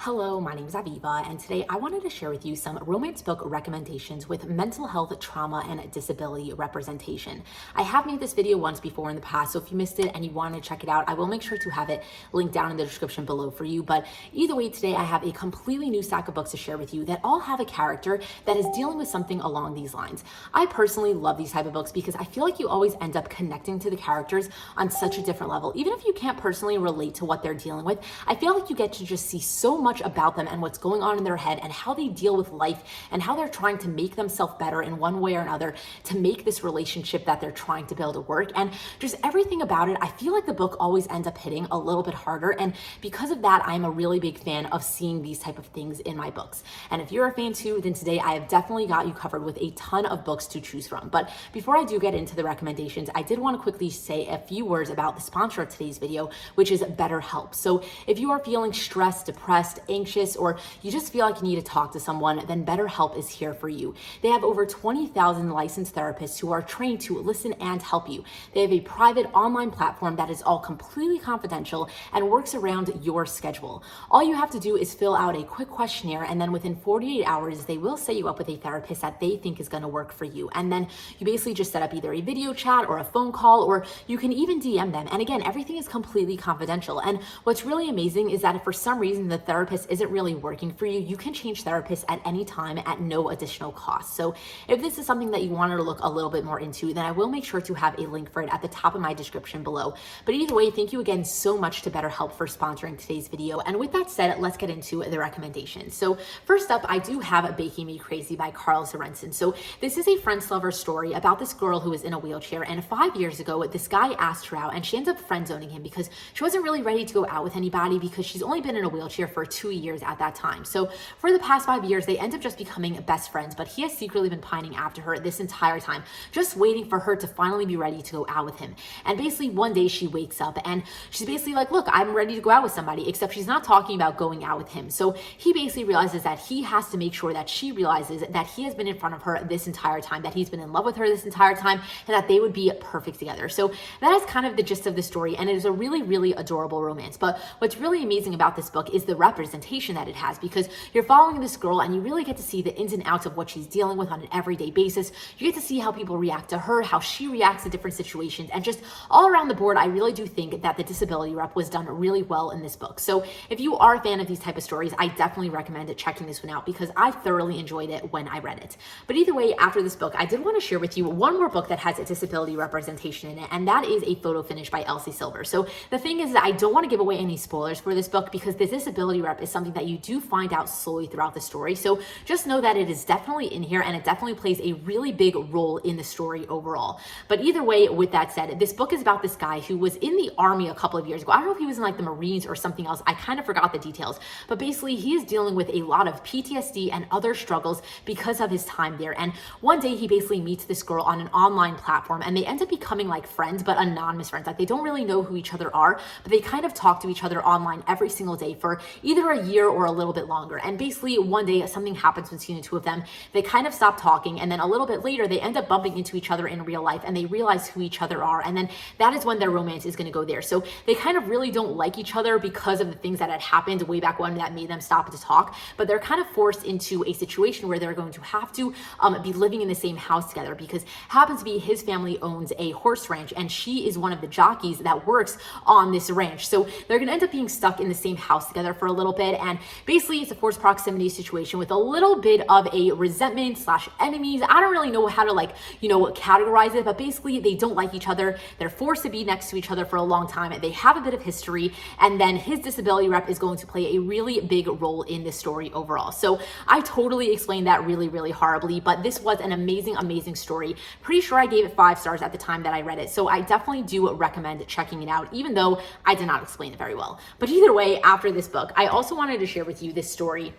Hello, my name is Aviva, and today I wanted to share with you some romance book recommendations with mental health, trauma, and disability representation. I have made this video once before in the past, so if you missed it and you want to check it out, I will make sure to have it linked down in the description below for you. But either way, today I have a completely new stack of books to share with you that all have a character that is dealing with something along these lines. I personally love these type of books because I feel like you always end up connecting to the characters on such a different level. Even if you can't personally relate to what they're dealing with, I feel like you get to just see so much about them and what's going on in their head and how they deal with life and how they're trying to make themselves better in one way or another to make this relationship that they're trying to build work. And just everything about it, I feel like the book always ends up hitting a little bit harder. And because of that, I'm a really big fan of seeing these type of things in my books. And if you're a fan too, then today I have definitely got you covered with a ton of books to choose from. But before I do get into the recommendations, I did want to quickly say a few words about the sponsor of today's video, which is BetterHelp. So if you are feeling stressed, depressed, anxious, or you just feel like you need to talk to someone, then BetterHelp is here for you. They have over 20,000 licensed therapists who are trained to listen and help you. They have a private online platform that is all completely confidential and works around your schedule. All you have to do is fill out a quick questionnaire, and then within 48 hours, they will set you up with a therapist that they think is going to work for you. And then you basically just set up either a video chat or a phone call, or you can even DM them. And again, everything is completely confidential. And what's really amazing is that if for some reason the therapist isn't really working for you, you can change therapists at any time at no additional cost. So if this is something that you wanted to look a little bit more into, then I will make sure to have a link for it at the top of my description below. But either way, thank you again so much to BetterHelp for sponsoring today's video. And with that said, let's get into the recommendations. So first up, I do have Baking Me Crazy by Carl Sorensen. So this is a friends lover story about this girl who is in a wheelchair, and 5 years ago, this guy asked her out and she ends up friend zoning him because she wasn't really ready to go out with anybody because she's only been in a wheelchair for 2 years at that time. So for the past 5 years, they end up just becoming best friends, but he has secretly been pining after her this entire time, just waiting for her to finally be ready to go out with him. And basically one day she wakes up and she's basically like, look, I'm ready to go out with somebody, except she's not talking about going out with him. So he basically realizes that he has to make sure that she realizes that he has been in front of her this entire time, that he's been in love with her this entire time, and that they would be perfect together. So that is kind of the gist of the story, and it is a really, really adorable romance. But what's really amazing about this book is the representation that it has, because you're following this girl and you really get to see the ins and outs of what she's dealing with on an everyday basis. You get to see how people react to her, how she reacts to different situations, and just all around the board, I really do think that the disability rep was done really well in this book. So if you are a fan of these type of stories, I definitely recommend checking this one out because I thoroughly enjoyed it when I read it. But either way, after this book, I did want to share with you one more book that has a disability representation in it, and that is A Photo Finish by Elsie Silver. So the thing is that I don't want to give away any spoilers for this book because the disability rep is something that you do find out slowly throughout the story. So just know that it is definitely in here and it definitely plays a really big role in the story overall. But either way, with that said, this book is about this guy who was in the army a couple of years ago. I don't know if he was in like the Marines or something else. I kind of forgot the details, but basically he is dealing with a lot of PTSD and other struggles because of his time there. And one day he basically meets this girl on an online platform and they end up becoming like friends, but anonymous friends. Like they don't really know who each other are, but they kind of talk to each other online every single day for either a year or a little bit longer. And basically one day something happens between the two of them. They kind of stop talking, and then a little bit later they end up bumping into each other in real life and they realize who each other are, and then that is when their romance is going to go there. So they kind of really don't like each other because of the things that had happened way back when that made them stop to talk, but they're kind of forced into a situation where they're going to have to be living in the same house together because happens to be his family owns a horse ranch and she is one of the jockeys that works on this ranch. So they're going to end up being stuck in the same house together for a little bit, and basically it's a forced proximity situation with a little bit of a resentment slash enemies. I don't really know how to categorize it, but basically they don't like each other. They're forced to be next to each other for a long time. They have a bit of history, and then his disability rep is going to play a really big role in this story overall. So I totally explained that really, really horribly, but this was an amazing, amazing story. Pretty sure I gave it 5 stars at the time that I read it. So I definitely do recommend checking it out, even though I did not explain it very well. But either way, after this book, I also wanted to share with you this story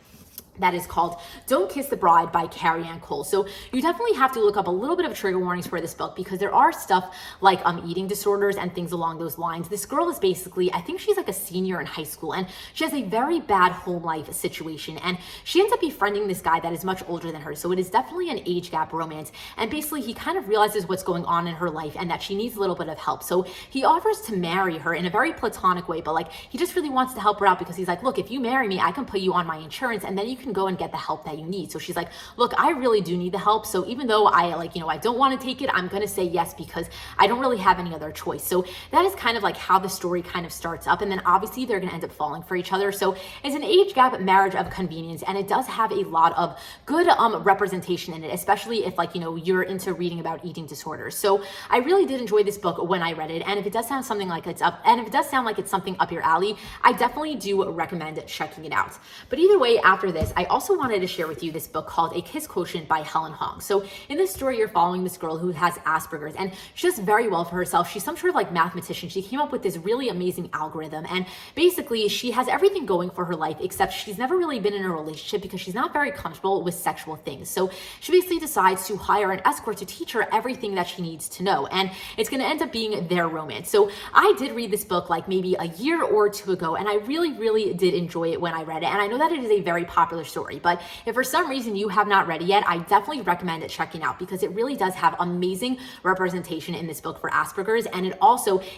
that is called Don't Kiss the Bride by Carrie Ann Cole. So you definitely have to look up a little bit of trigger warnings for this book because there are stuff like eating disorders and things along those lines. This girl is basically, I think she's like a senior in high school, and she has a very bad home life situation, and she ends up befriending this guy that is much older than her. So it is definitely an age gap romance, and basically he kind of realizes what's going on in her life and that she needs a little bit of help. So he offers to marry her in a very platonic way, but like he just really wants to help her out because he's like, look, if you marry me, I can put you on my insurance and then you can go and get the help that you need. So she's like, look, I really do need the help. So even though I I don't want to take it, I'm going to say yes because I don't really have any other choice. So that is kind of like how the story kind of starts up. And then obviously they're going to end up falling for each other. So it's an age gap marriage of convenience. And it does have a lot of good representation in it, especially if you're into reading about eating disorders. So I really did enjoy this book when I read it. And if it does sound something like it's up, and if it does sound like it's something up your alley, I definitely do recommend checking it out. But either way, after this, I also wanted to share with you this book called A Kiss Quotient by Helen Hong. So in this story, you're following this girl who has Asperger's, and she does very well for herself. She's some sort of mathematician. She came up with this really amazing algorithm, and basically she has everything going for her life, except she's never really been in a relationship because she's not very comfortable with sexual things. So she basically decides to hire an escort to teach her everything that she needs to know, and it's going to end up being their romance. So I did read this book maybe a year or two ago, and I really did enjoy it when I read it. And I know that it is a very popular story, but if for some reason you have not read it yet, I definitely recommend checking out because it really does have amazing representation in this book for Asperger's, and it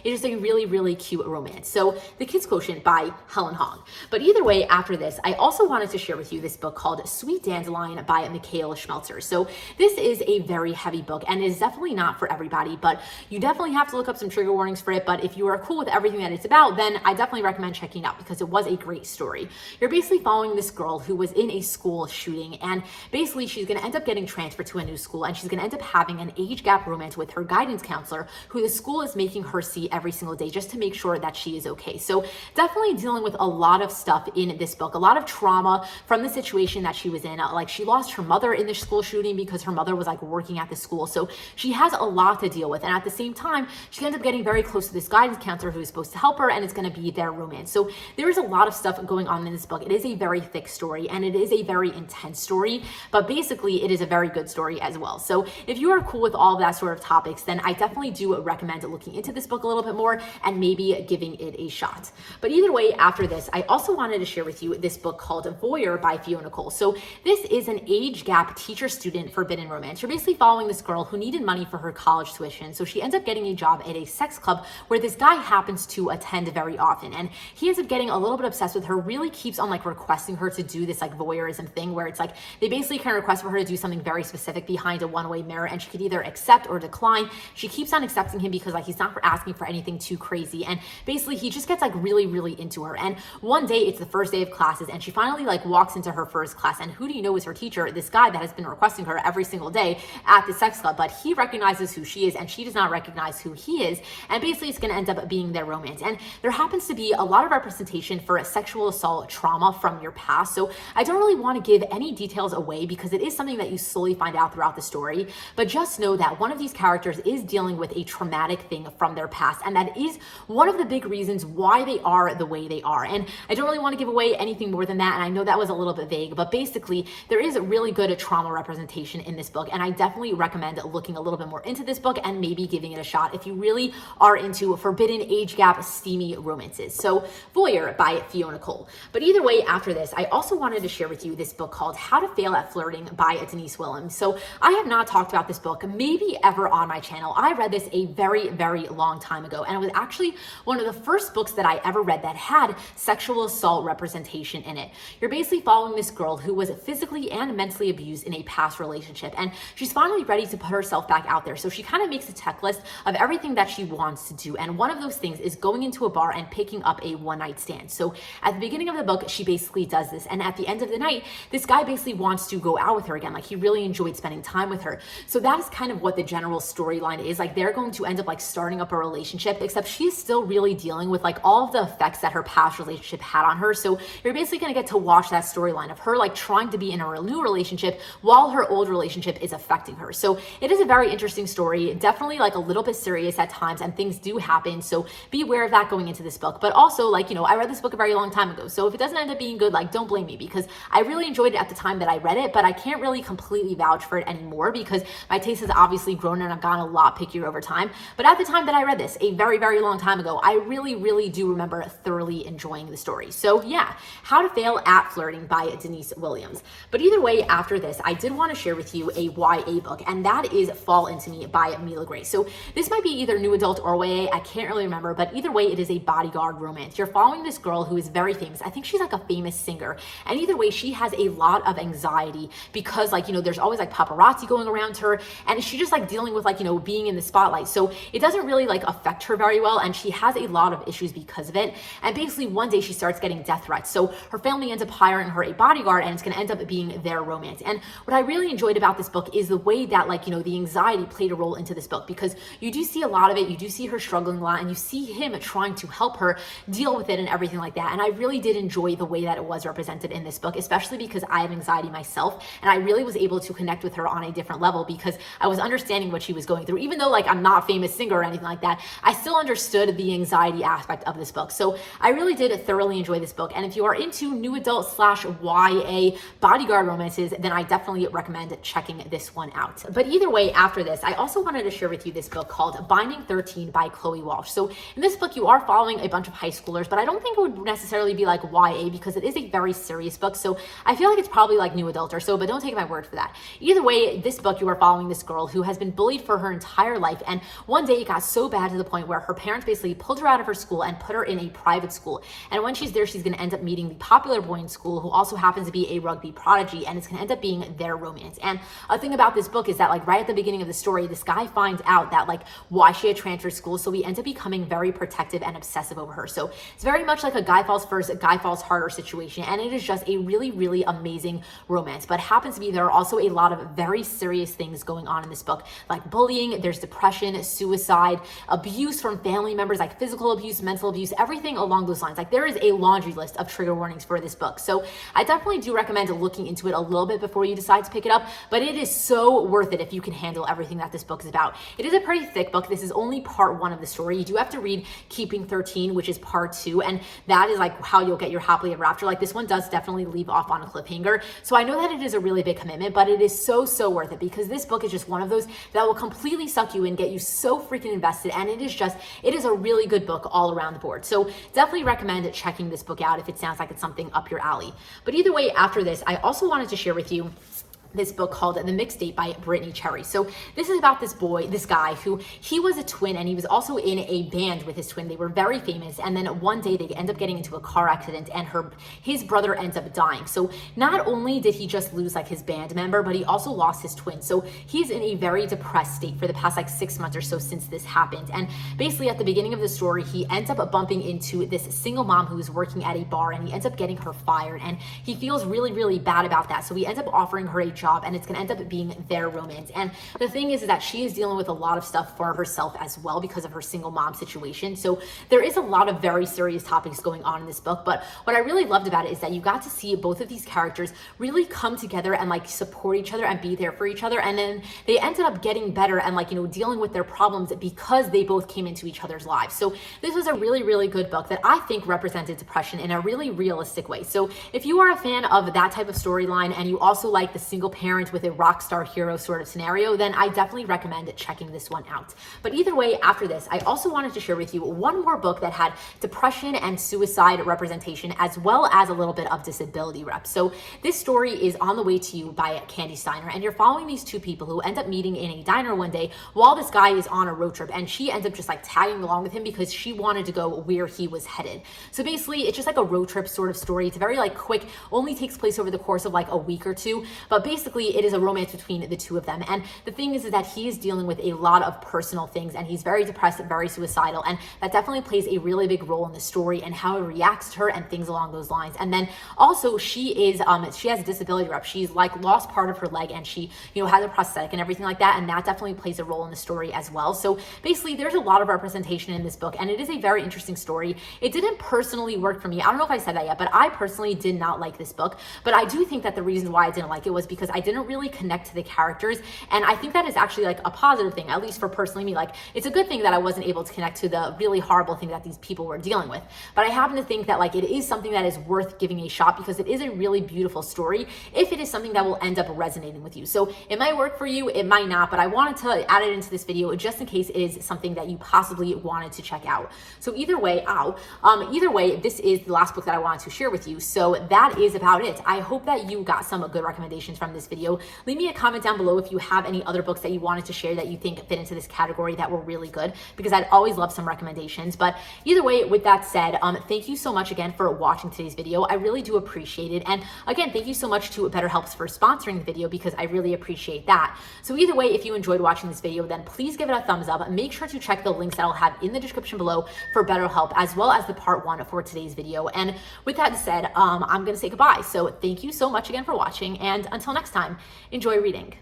is a really cute romance. So The Kiss Quotient by Helen Hong. But either way, after this, I also wanted to share with you this book called Sweet Dandelion by Mikhail Schmelzer. So this is a very heavy book, and it is definitely not for everybody, but you definitely have to look up some trigger warnings for it. But if you are cool with everything that it's about, then I definitely recommend checking it out because it was a great story. You're basically following this girl who was in a school shooting, and basically she's going to end up getting transferred to a new school, and she's going to end up having an age gap romance with her guidance counselor who the school is making her see every single day just to make sure that she is okay. So definitely dealing with a lot of stuff in this book, a lot of trauma from the situation that she was in. She lost her mother in the school shooting because her mother was working at the school. So she has a lot to deal with. And at the same time, she ends up getting very close to this guidance counselor who is supposed to help her, and it's going to be their romance. So there is a lot of stuff going on in this book. It is a very thick story, and it is a very intense story, but basically it is a very good story as well. So if you are cool with all of that sort of topics, then I definitely do recommend looking into this book a little bit more and maybe giving it a shot. But either way, after this, I also wanted to share with you this book called Voyeur by Fiona Cole. So this is an age gap teacher-student forbidden romance. You're basically following this girl who needed money for her college tuition, so she ends up getting a job at a sex club where this guy happens to attend very often, and he ends up getting a little bit obsessed with her, really keeps on requesting her to do this voyeurism thing where it's they basically kind of request for her to do something very specific behind a one-way mirror, and she could either accept or decline. She keeps on accepting him because he's not asking for anything too crazy, and basically he just gets really into her. And one day, it's the first day of classes, and she finally walks into her first class, and who do you know is her teacher, this guy that has been requesting her every single day at the sex club, but he recognizes who she is and she does not recognize who he is, and basically it's going to end up being their romance. And there happens to be a lot of representation for a sexual assault trauma from your past, so I don't really want to give any details away because it is something that you slowly find out throughout the story, but just know that one of these characters is dealing with a traumatic thing from their past, and that is one of the big reasons why they are the way they are. And I don't really want to give away anything more than that, and I know that was a little bit vague, but basically there is really good trauma representation in this book, and I definitely recommend looking a little bit more into this book and maybe giving it a shot if you really are into forbidden age gap steamy romances. So Voyeur by Fiona Cole. But either way, after this, I also wanted to share with you this book called How to Fail at Flirting by Denise Willems. So I have not talked about this book maybe ever on my channel. I read this a very long time ago, and it was actually one of the first books that I ever read that had sexual assault representation in it. You're basically following this girl who was physically and mentally abused in a past relationship, and she's finally ready to put herself back out there. So she kind of makes a checklist of everything that she wants to do, and one of those things is going into a bar and picking up a one-night stand. So at the beginning of the book, she basically does this, and at the end of the night, this guy basically wants to go out with her again. He really enjoyed spending time with her. So that is kind of what the general storyline is. They're going to end up starting up a relationship, except she's still really dealing with all of the effects that her past relationship had on her. So you're basically going to get to watch that storyline of her trying to be in a new relationship while her old relationship is affecting her. So it is a very interesting story, definitely a little bit serious at times, and things do happen. So be aware of that going into this book. But also I read this book a very long time ago. So if it doesn't end up being good, don't blame me, because because I really enjoyed it at the time that I read it, but I can't really completely vouch for it anymore because my taste has obviously grown and I've gotten a lot pickier over time. But at the time that I read this, a very, very long time ago, I really do remember thoroughly enjoying the story. So yeah, How to Fail at Flirting by Denise Williams. But either way, after this, I did want to share with you a YA book, and that is Fall Into Me by Mila Grace. So this might be either new adult or YA, I can't really remember, but either way, it is a bodyguard romance. You're following this girl who is very famous. I think she's like a famous singer. And either way, she has a lot of anxiety because like, there's always like paparazzi going around her, and she just like dealing with like, being in the spotlight. So it doesn't really like affect her very well, and she has a lot of issues because of it. And basically one day she starts getting death threats. So her family ends up hiring her a bodyguard, and it's going to end up being their romance. And what I really enjoyed about this book is the way that like, the anxiety played a role into this book, because you do see a lot of it. You do see her struggling a lot, and you see him trying to help her deal with it and everything like that. And I really did enjoy the way that it was represented in this book, especially because I have anxiety myself, and I really was able to connect with her on a different level because I was understanding what she was going through. Even though like I'm not a famous singer or anything like that, I still understood the anxiety aspect of this book. So I really did thoroughly enjoy this book. And if you are into new adult / YA bodyguard romances, then I definitely recommend checking this one out. But either way, after this, I also wanted to share with you this book called Binding 13 by Chloe Walsh. So in this book, you are following a bunch of high schoolers, but I don't think it would necessarily be like YA because it is a very serious book. So I feel like it's probably like new adult or so, but don't take my word for that. Either way, this book, you are following this girl who has been bullied for her entire life. And one day it got so bad to the point where her parents basically pulled her out of her school and put her in a private school. And when she's there, she's going to end up meeting the popular boy in school who also happens to be a rugby prodigy, and it's going to end up being their romance. And a thing about this book is that like right at the beginning of the story, this guy finds out that like why she had transferred school, so he ends up becoming very protective and obsessive over her. So it's very much like a guy falls first, a guy falls harder situation, and it is just a really amazing romance. But it happens to be there are also a lot of very serious things going on in this book, like bullying, there's depression, suicide, abuse from family members, like physical abuse, mental abuse, everything along those lines. Like there is a laundry list of trigger warnings for this book. So I definitely do recommend looking into it a little bit before you decide to pick it up, but it is so worth it if you can handle everything that this book is about. It is a pretty thick book. This is only part 1 of the story. You do have to read Keeping 13, which is part 2, and that is like how you'll get your happily ever after. Like this one does definitely leave off on a cliffhanger. So I know that it is a really big commitment, but it is so worth it because this book is just one of those that will completely suck you in, get you so freaking invested, and it is a really good book all around the board. So definitely recommend checking this book out if it sounds like it's something up your alley. But either way, after this, I also wanted to share with you this book called The Mixtape by Brittany Cherry. So this is about this guy who, he was a twin, and he was also in a band with his twin. They were very famous, and then one day they end up getting into a car accident, and his brother ends up dying. So not only did he just lose like his band member, but he also lost his twin. So he's in a very depressed state for the past like 6 months or so since this happened. And basically at the beginning of the story, he ends up bumping into this single mom who is working at a bar, and he ends up getting her fired, and he feels really bad about that. So he ends up offering her a job, and it's going to end up being their romance. And the thing is that she is dealing with a lot of stuff for herself as well because of her single mom situation. So there is a lot of very serious topics going on in this book. But what I really loved about it is that you got to see both of these characters really come together and like support each other and be there for each other. And then they ended up getting better and like, dealing with their problems because they both came into each other's lives. So this was a really good book that I think represented depression in a really realistic way. So if you are a fan of that type of storyline, and you also like the single parent with a rock star hero sort of scenario, then I definitely recommend checking this one out. But either way, after this, I also wanted to share with you one more book that had depression and suicide representation, as well as a little bit of disability rep. So this story is On the Way to You by Candy Steiner, and you're following these two people who end up meeting in a diner one day while this guy is on a road trip, and she ends up just like tagging along with him because she wanted to go where he was headed. So basically, it's just like a road trip sort of story. It's very like quick, only takes place over the course of like a week or two, but basically it is a romance between the two of them. And the thing is that he is dealing with a lot of personal things, and he's very depressed and very suicidal, and that definitely plays a really big role in the story and how he reacts to her and things along those lines. And then also she has a disability rep. She's like lost part of her leg, and she has a prosthetic and everything like that, and that definitely plays a role in the story as well. So basically there's a lot of representation in this book, and it is a very interesting story. It didn't personally work for me. I don't know if I said that yet, but I personally did not like this book. But I do think that the reason why I didn't like it was because because I didn't really connect to the characters. And I think that is actually like a positive thing, at least for personally me. Like, it's a good thing that I wasn't able to connect to the really horrible thing that these people were dealing with. But I happen to think that like it is something that is worth giving a shot because it is a really beautiful story if it is something that will end up resonating with you. So it might work for you, it might not, but I wanted to add it into this video just in case it is something that you possibly wanted to check out. So either way, this is the last book that I wanted to share with you. So that is about it. I hope that you got some good recommendations from this video. Leave me a comment down below if you have any other books that you wanted to share that you think fit into this category that were really good, because I'd always love some recommendations. But either way, with that said, thank you so much again for watching today's video. I really do appreciate it. And again, thank you so much to BetterHelp for sponsoring the video because I really appreciate that. So either way, if you enjoyed watching this video, then please give it a thumbs up. Make sure to check the links that I'll have in the description below for BetterHelp, as well as the part 1 for today's video. And with that said, I'm gonna say goodbye. So thank you so much again for watching, and until next time, enjoy reading.